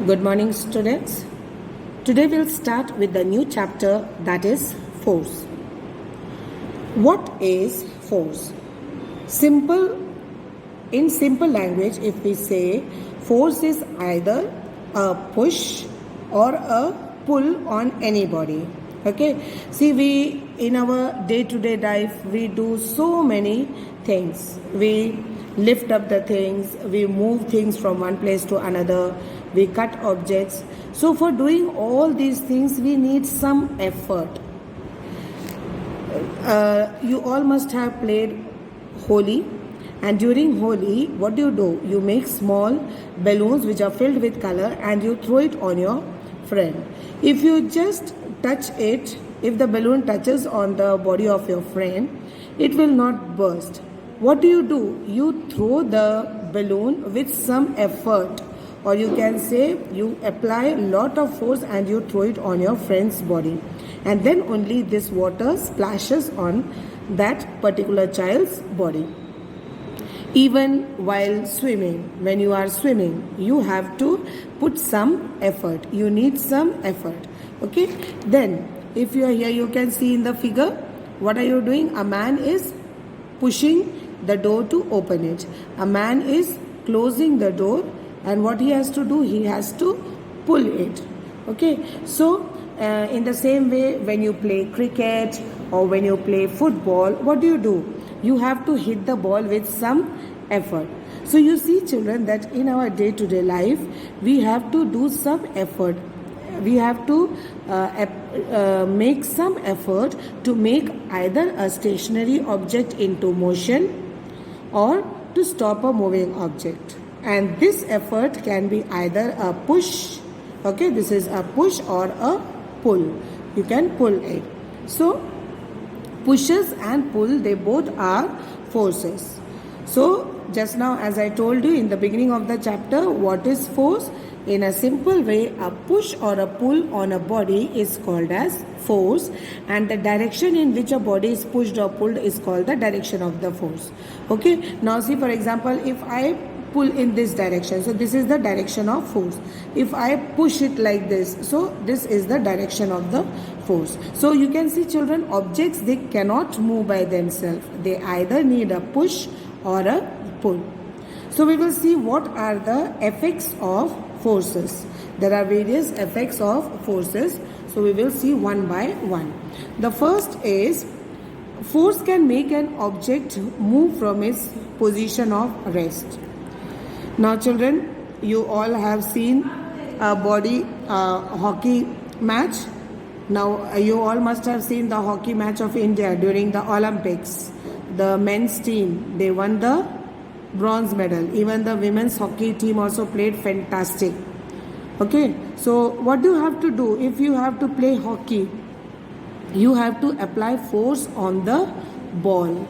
Good morning, students. Today we'll start with the new chapter, that is force. What is force? In simple language, if we say force is either a push or a pull on anybody. Okay, see, we in our day-to-day life we do so many things. We lift up the things, we move things from one place to another, we cut objects. So for doing all these things we need some effort. You all must have played Holi, and during Holi what do? You make small balloons which are filled with color and you throw it on your friend. If you just touch it, if the balloon touches on the body of your friend, it will not burst. What do? You throw the balloon with some effort, or you can say you apply a lot of force and you throw it on your friend's body, and then only this water splashes on that particular child's body. Even while swimming, when you are swimming, you have to put some effort. You need some effort. Okay? Then, if you are here, you can see in the figure, what are you doing? A man is pushing the door to open it. A man is closing the door, and what he has to do? He has to pull it. Okay? So, in the same way, when you play cricket or when you play football, what do? You have to hit the ball with some effort. So you see, children, that in our day-to-day life we have to do some effort. We have to make some effort to make either a stationary object into motion or to stop a moving object. And this effort can be either a push, okay, this is a push, or a pull. You can pull it. So pushes and pull, they both are forces. So just now, as I told you in the beginning of the chapter, what is force? In a simple way, a push or a pull on a body is called as force, and the direction in which a body is pushed or pulled is called the direction of the force. Okay, now see, for example, if I pull in this direction, so this is the direction of force. If I push it like this, so this is the direction of the force. So you can see, children, objects, they cannot move by themselves. They either need a push or a pull. So we will see what are the effects of forces. There are various effects of forces. So we will see one by one. The first is, force can make an object move from its position of rest. Now children, you all have seen a hockey match. Now you all must have seen the hockey match of India during the Olympics. The men's team, they won the bronze medal. Even the women's hockey team also played fantastic. Okay, so what do you have to do? If you have to play hockey, you have to apply force on the ball.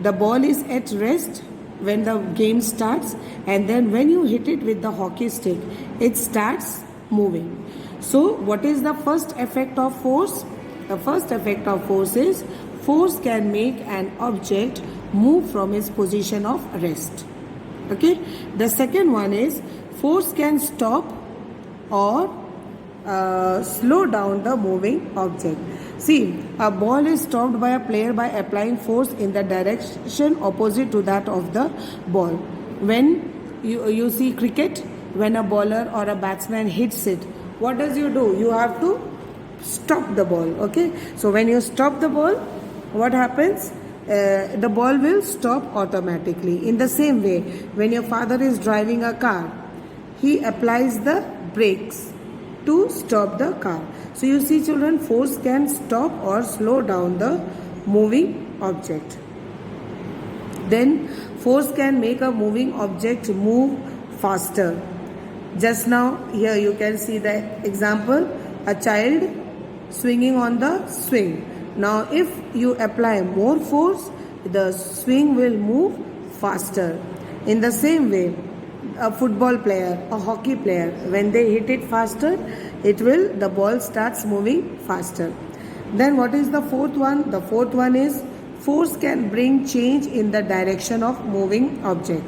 The ball is at rest when the game starts, and then when you hit it with the hockey stick, it starts moving. So what is the first effect of force? The first effect of force is, force can make an object move from its position of rest. Okay. The second one is, force can stop or slow down the moving object. See, a ball is stopped by a player by applying force in the direction opposite to that of the ball. When you see cricket, when a bowler or a batsman hits it, what does you do? You have to stop the ball. Okay. So when you stop the ball, what happens? The ball will stop automatically. In the same way, when your father is driving a car, he applies the brakes to stop the car. So you see, children, force can stop or slow down the moving object. Then force can make a moving object move faster. Just now here you can see the example, a child swinging on the swing. Now if you apply more force, the swing will move faster. In the same way, a football player, a hockey player, when they hit it faster, the ball starts moving faster. Then what is the fourth one? The fourth one is, force can bring change in the direction of moving object.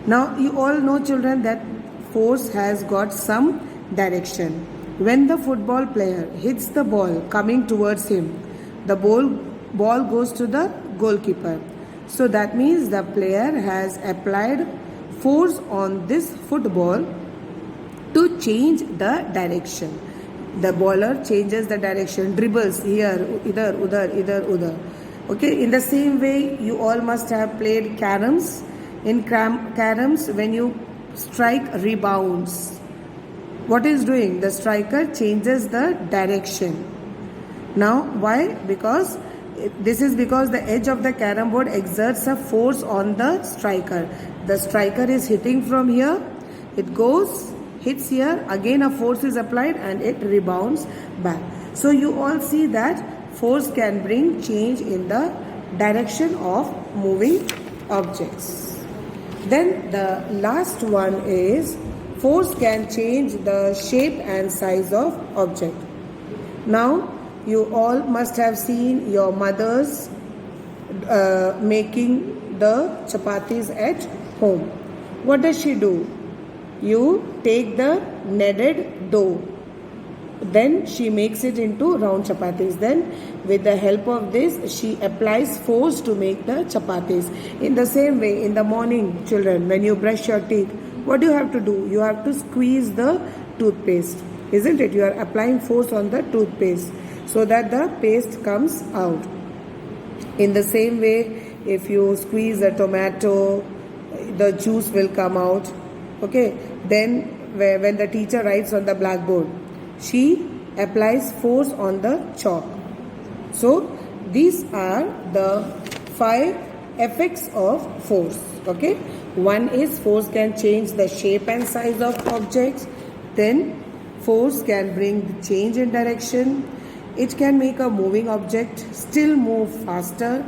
Now you all know, children, that force has got some direction. When the football player hits the ball coming towards him, the ball goes to the goalkeeper. So that means the player has applied force on this football to change the direction. The bowler changes the direction, dribbles here, idhar, udhar, idhar, udhar. Okay, in the same way, you all must have played caroms. In caroms, when you strike, rebounds. What is doing? The striker changes the direction. Now, why? Because this is because the edge of the carom board exerts a force on the striker. The striker is hitting from here. It goes, hits here. Again, a force is applied and it rebounds back. So you all see that force can bring change in the direction of moving objects. Then the last one is force can change the shape and size of object. Now, you all must have seen your mothers making the chapatis at home. What does she do? You take the kneaded dough. Then she makes it into round chapatis. Then with the help of this, she applies force to make the chapatis. In the same way, in the morning, children, when you brush your teeth, what do you have to do? You have to squeeze the toothpaste. Isn't it? You are applying force on the toothpaste so that the paste comes out. In the same way, if you squeeze a tomato, the juice will come out. Okay. Then when the teacher writes on the blackboard, she applies force on the chalk. So these are the 5 effects of force. Okay. One is force can change the shape and size of objects. Then force can bring change in direction. It can make a moving object still move faster.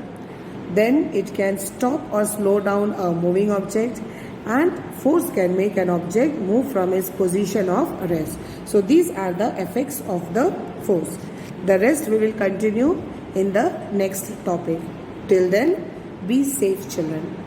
Then it can stop or slow down a moving object. And force can make an object move from its position of rest. So these are the effects of the force. The rest we will continue in the next topic. Till then, be safe, children.